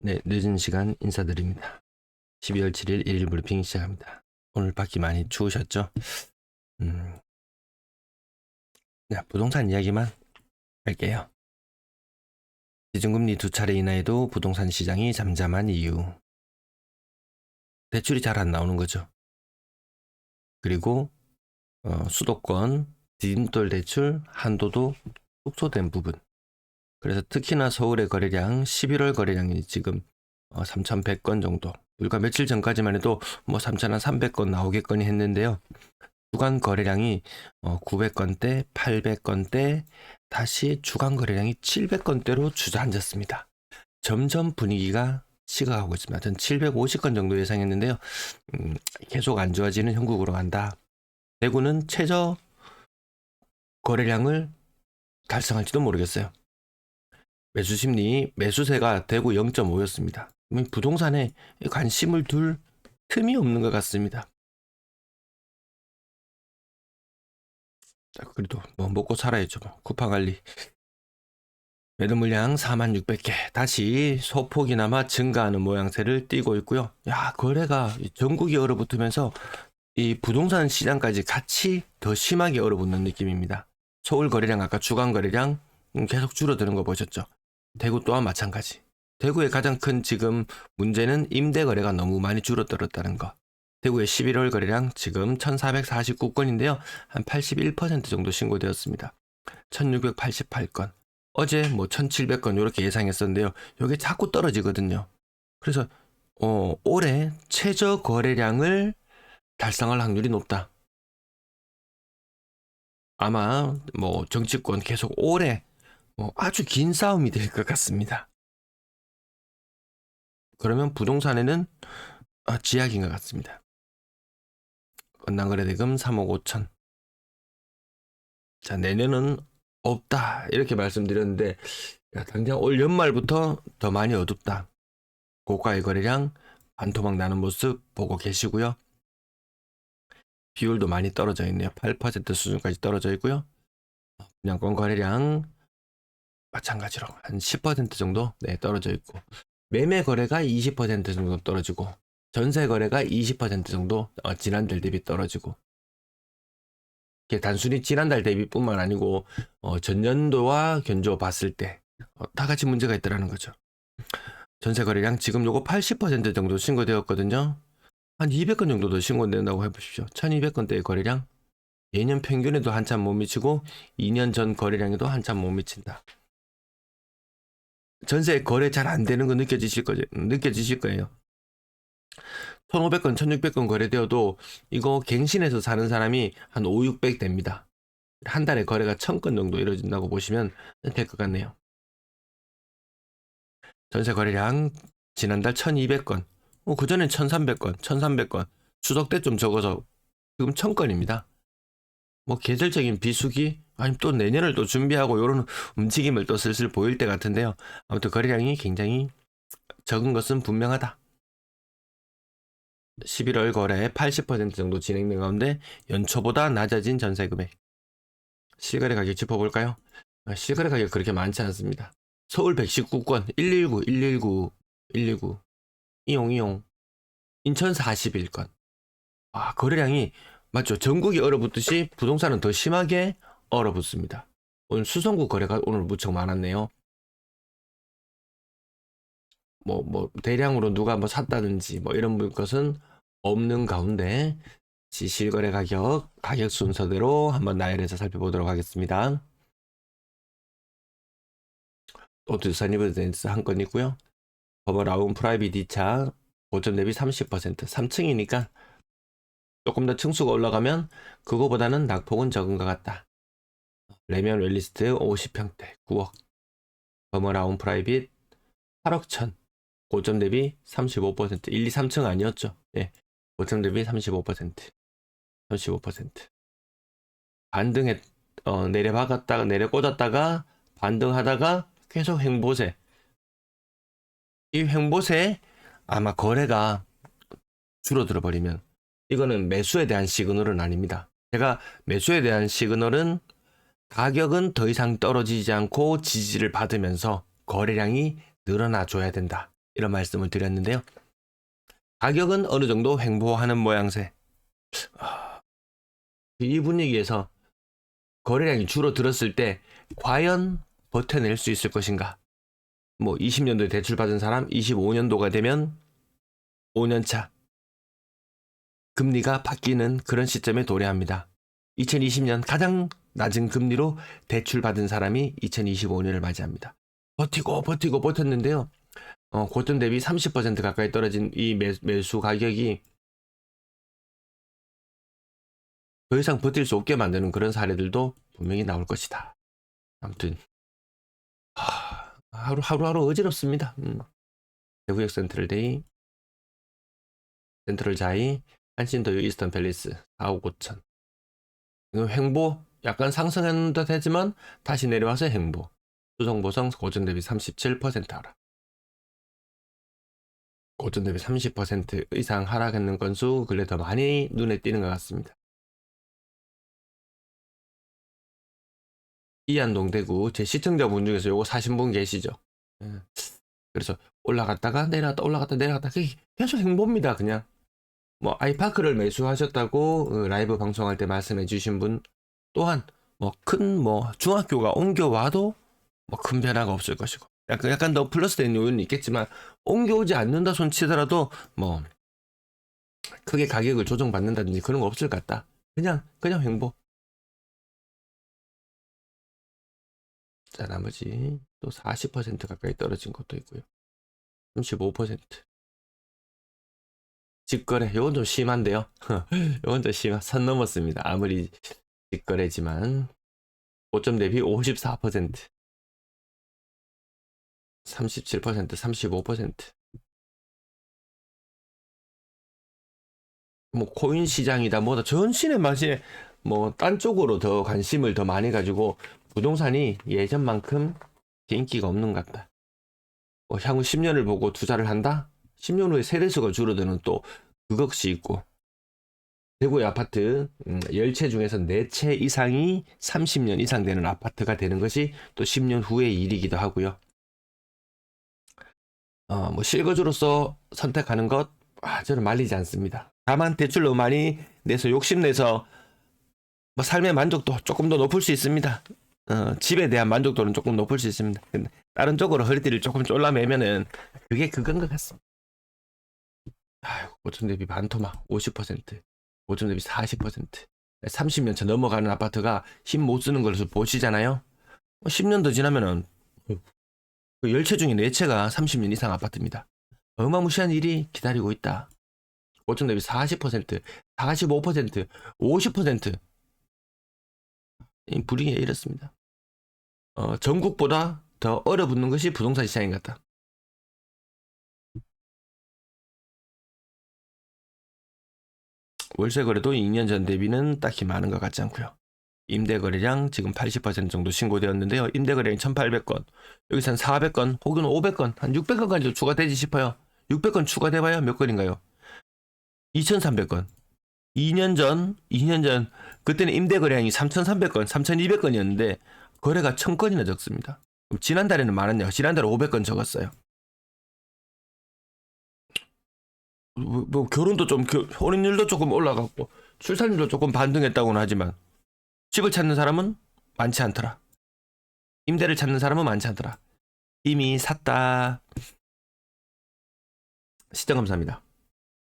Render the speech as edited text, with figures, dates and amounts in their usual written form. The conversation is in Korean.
네, 늦은 시간 인사드립니다. 12월 7일 1일 브리핑 시작합니다. 오늘 밖이 많이 추우셨죠? 음, 네, 부동산 이야기만 할게요. 기준금리 두 차례 인하에도 부동산 시장이 잠잠한 이유. 대출이 잘 안 나오는 거죠. 그리고 수도권 디딤돌 대출 한도도 축소된 부분. 그래서 특히나 서울의 거래량 11월 거래량이 지금 3,100건 정도. 불과 며칠 전까지만 해도 뭐 3,300건 나오겠거니 했는데요. 주간 거래량이 900건대, 800건대, 다시 주간 거래량이 700건대로 주저앉았습니다. 점점 분위기가 식어가고 있습니다. 전 750건 정도 예상했는데요. 계속 안 좋아지는 형국으로 간다. 대구는 최저 거래량을 달성할지도 모르겠어요. 매수 심리, 매수세가 대구 0.5였습니다. 부동산에 관심을 둘 틈이 없는 것 같습니다. 그래도 뭐 먹고 살아야죠. 쿠팡 관리. 매도 물량 46,600개 다시 소폭이나마 증가하는 모양새를 띠고 있고요. 야, 거래가 전국이 얼어붙으면서 이 부동산 시장까지 같이 더 심하게 얼어붙는 느낌입니다. 서울 거래량 아까 주간 거래량 계속 줄어드는 거 보셨죠? 대구 또한 마찬가지. 대구의 가장 큰 지금 문제는 임대 거래가 너무 많이 줄어들었다는 거. 대구의 11월 거래량 지금 1,449건인데요. 한 81% 정도 신고되었습니다. 1,688건. 어제 뭐 1,700건 이렇게 예상했었는데요. 이게 자꾸 떨어지거든요. 그래서 올해 최저 거래량을 달성할 확률이 높다. 아마 뭐 정치권 계속 올해 아주 긴 싸움이 될 것 같습니다. 그러면 부동산에는 지약인 것 같습니다. 건당거래대금 3억 5천. 자, 내년은 없다 이렇게 말씀드렸는데 당장 올 연말부터 더 많이 어둡다. 고가의 거래량 반토막 나는 모습 보고 계시고요. 비율도 많이 떨어져 있네요. 8% 수준까지 떨어져 있고요. 분양권 거래량 마찬가지로 한 10% 정도 떨어져 있고, 매매 거래가 20% 정도 떨어지고, 전세 거래가 20% 정도 지난달 대비 떨어지고, 이게 단순히 지난달 대비뿐만 아니고 전년도와 견주어 봤을 때 다 같이 문제가 있더라는 거죠. 전세 거래량 지금 요거 80% 정도 신고되었거든요. 한 200건 정도 더 신고된다고 해보십시오. 1200건대의 거래량. 예년 평균에도 한참 못 미치고 2년 전 거래량에도 한참 못 미친다. 전세 거래 잘 안 되는 거 느껴지실 거예요. 1,500건, 1,600건 거래되어도 이거 갱신해서 사는 사람이 한 5, 600 됩니다. 한 달에 거래가 1,000건 정도 이루어진다고 보시면 될 것 같네요. 전세 거래량 지난달 1,200건, 그전엔 1,300건, 1,300건, 추석 때 좀 적어서 지금 1,000건입니다. 뭐 계절적인 비수기 아니면 또 내년을 또 준비하고 이런 움직임을 또 슬슬 보일 때 같은데요. 아무튼 거래량이 굉장히 적은 것은 분명하다. 11월 거래 80% 정도 진행된 가운데 연초보다 낮아진 전세 금액. 실거래 가격 짚어볼까요? 실거래 가격 그렇게 많지 않습니다. 서울 119건 119, 119, 119, 이용. 인천 41건. 거래량이 맞죠? 전국이 얼어붙듯이 부동산은 더 심하게 얼어붙습니다. 오늘 수성구 거래가 오늘 무척 많았네요. 대량으로 누가 뭐 샀다든지 뭐 이런 것은 없는 가운데 실거래 가격 순서대로 한번 나열해서 살펴보도록 하겠습니다. 또 두산 이버센스 한 건 있고요. 버버라운 프라이빗 2차 고점 대비 30%, 3층이니까 조금 더 층수가 올라가면 그거보다는 낙폭은 적은 것 같다. 레미안 웰리스트 50평대 9억, 버머라운 프라이빗 8억 천, 고점 대비 35%, 1, 2, 3층 아니었죠. 예, 고점 대비 35%, 35%. 반등해 내려박았다가 내려꽂았다가 반등하다가 계속 횡보세. 이 횡보세 아마 거래가 줄어들어 버리면 이거는 매수에 대한 시그널은 아닙니다. 제가 매수에 대한 시그널은 가격은 더 이상 떨어지지 않고 지지를 받으면서 거래량이 늘어나 줘야 된다. 이런 말씀을 드렸는데요. 가격은 어느 정도 횡보하는 모양새. 이 분위기에서 거래량이 줄어들었을 때 과연 버텨낼 수 있을 것인가? 뭐 20년도에 대출받은 사람 25년도가 되면 5년차 금리가 바뀌는 그런 시점에 도래합니다. 2020년 가장 낮은 금리로 대출받은 사람이 2025년을 맞이합니다. 버티고 버텼는데요. 고점 대비 30% 가까이 떨어진 이 매수 가격이 더 이상 버틸 수 없게 만드는 그런 사례들도 분명히 나올 것이다. 아무튼 하루하루 어지럽습니다. 대구역 센트럴데이, 센트럴자이, 한신도요 이스턴 팰리스 4억 5천. 횡보 약간 상승한 듯 하지만 다시 내려와서 횡보. 수성보성 고점 대비 37% 하락. 고점 대비 30% 이상 하락했는 건수 근래 더 많이 눈에 띄는 것 같습니다. 이안동 대구 제 시청자분 중에서 요거 사신 분 계시죠? 그래서 올라갔다가 내려갔다 계속 횡보입니다. 그냥 뭐 아이파크를 매수하셨다고 라이브 방송할 때 말씀해 주신 분 또한 뭐 큰 중학교가 옮겨와도 뭐 큰 변화가 없을 것이고 약간 더 플러스된 요인은 있겠지만 옮겨오지 않는다 손 치더라도 뭐 크게 가격을 조정받는다든지 그런 거 없을 것 같다. 그냥 횡보. 자, 나머지 또 40% 가까이 떨어진 것도 있고요. 35%. 직거래, 요건 좀 심한데요. 요건 좀 선 넘었습니다. 아무리 직거래지만. 고점 대비 54%. 37%, 35%. 뭐, 코인 시장이다, 뭐다, 전신의 맛이 딴 쪽으로 더 관심을 더 많이 가지고, 부동산이 예전만큼 인기가 없는 것 같다. 향후 10년을 보고 투자를 한다? 10년 후에 세대수가 줄어드는 또 그것이 있고, 대구의 아파트 10채 중에서 4채 이상이 30년 이상 되는 아파트가 되는 것이 또 10년 후의 일이기도 하고요. 뭐 실거주로서 선택하는 것 저는 말리지 않습니다. 다만 대출 너무 많이 내서 욕심내서 뭐 삶의 만족도 조금 더 높을 수 있습니다. 집에 대한 만족도는 조금 높을 수 있습니다. 근데 다른 쪽으로 허리띠를 조금 졸라매면은 그게 그건 것 같습니다. 고점 대비 반토막 50%, 고점 대비 40%, 30년 차 넘어가는 아파트가 힘 못 쓰는 것을 보시잖아요. 10년 더 지나면은 10채 중에 4채가 30년 이상 아파트입니다. 어마무시한 일이 기다리고 있다. 고점 대비 40%, 45%, 50%. 이 불이게 이렇습니다. 전국보다 더 얼어붙는 것이 부동산 시장인 것 같다. 월세 거래도 2년 전 대비는 딱히 많은 것 같지 않고요. 임대 거래량 지금 80% 정도 신고되었는데요. 임대 거래량 1,800건, 여기서 한 400건 혹은 500건, 한 600건까지도 추가되지 싶어요. 600건 추가돼봐야 몇 건인가요? 2,300건. 2년 전 그때는 임대 거래량이 3,300건, 3,200건이었는데 거래가 1,000건이나 적습니다. 지난달에는 많았네요. 지난달에 500건 적었어요. 뭐 결혼도 좀 혼인율도 조금 올라갔고 출산율도 조금 반등했다고는 하지만 집을 찾는 사람은 많지 않더라. 임대를 찾는 사람은 많지 않더라. 이미 샀다. 시청 감사합니다.